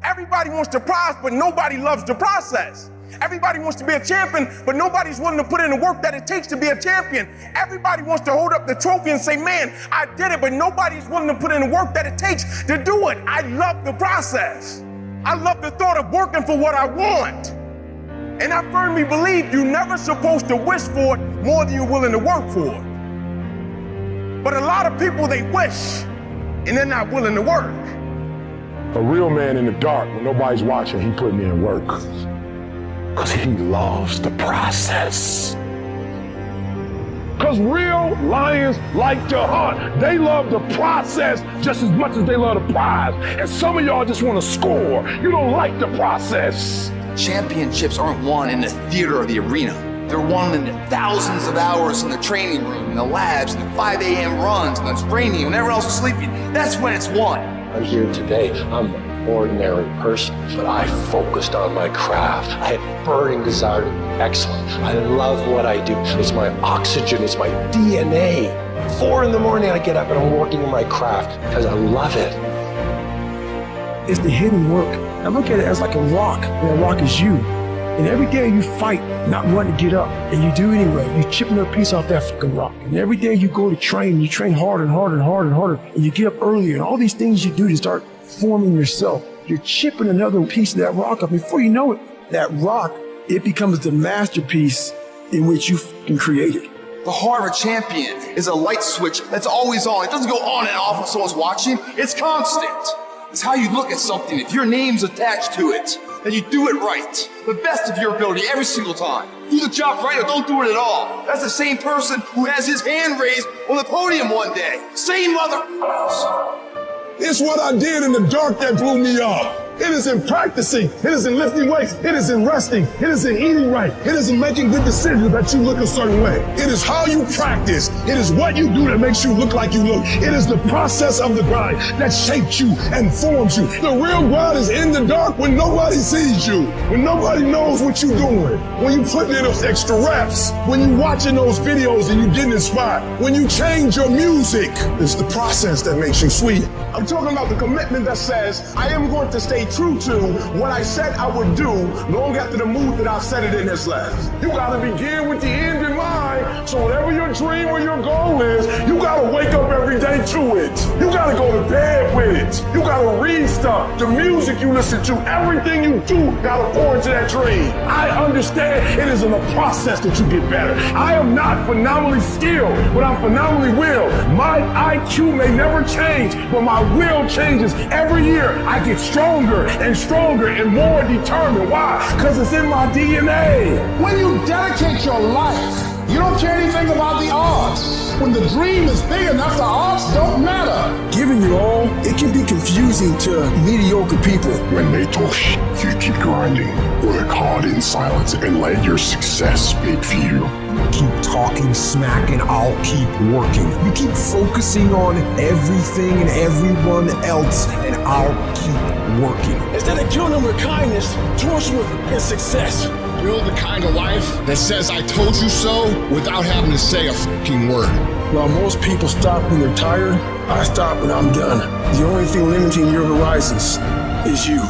Everybody wants the prize, but nobody loves the process. Everybody wants to be a champion, but nobody's willing to put in the work that it takes to be a champion. Everybody wants to hold up the trophy and say, man, I did it, but nobody's willing to put in the work that it takes to do it. I love the process. I love the thought of working for what I want. And I firmly believe you're never supposed to wish for it more than you're willing to work for it. But a lot of people, they wish, and they're not willing to work. A real man in the dark, when nobody's watching, he putting in work. Because he loves the process. Because real lions like to hunt. They love the process just as much as they love the prize. And some of y'all just want to score. You don't like the process. Championships aren't won in the theater or the arena. They're won in the thousands of hours in the training room, in the labs, in the 5 a.m. runs, and the training when everyone else is sleeping. That's when it's won. I'm here today. I'm an ordinary person, but I focused on my craft. I had burning desire to be excellent. I love what I do. It's my oxygen. It's my DNA. 4 in the morning I get up and I'm working on my craft because I love it. It's the hidden work. I look at it as like a rock, and that rock is you. And every day you fight not wanting to get up, and you do anyway. You chip another piece off that fucking rock. And every day you go to train, you train harder and harder and harder and harder, and you get up earlier, and all these things you do to start forming yourself. You're chipping another piece of that rock up. Before you know it, that rock, it becomes the masterpiece in which you fucking created. The heart of a champion is a light switch that's always on. It doesn't go on and off when someone's watching. It's constant. It's how you look at something. If your name's attached to it, then you do it right. The best of your ability every single time. Do the job right or don't do it at all. That's the same person who has his hand raised on the podium one day. Same mother... It's what I did in the dark that blew me up. It is in practicing. It is in lifting weights. It is in resting. It is in eating right. It is in making good decisions that you look a certain way. It is how you practice. It is what you do that makes you look like you look. It is the process of the grind that shapes you and forms you. The real grind is in the dark when nobody sees you, when nobody knows what you're doing, when you putting in those extra reps, when you watching those videos and you getting inspired, when you change your music. It's the process that makes you sweet. I'm talking about the commitment that says, I am going to stay true to what I said I would do long after the mood that I've said it in has left. You gotta begin with the end in mind, so whatever your dream or your goal is, you gotta wake up every day to it. You gotta go to bed with it. You gotta read stuff, the music you listen to, everything you do gotta pour into that dream. I understand it is in the process that you get better. I am not phenomenally skilled, but I'm phenomenally willed. My IQ may never change, but my will changes every year. I get stronger and stronger and more determined. Why? Because it's in my DNA. When you dedicate your life, you don't care anything about the odds. When the dream is big enough, the odds don't matter. Giving your all, it can be confusing to mediocre people. When they talk shit, you keep grinding. Work hard in silence and let your success speak for you. Keep talking smack and I'll keep working. You keep focusing on everything and everyone else and I'll keep working. Instead of killing them with kindness, torch them with success. Build the kind of life that says I told you so without having to say a fucking word. While most people stop when they're tired, I stop when I'm done. The only thing limiting your horizons is you.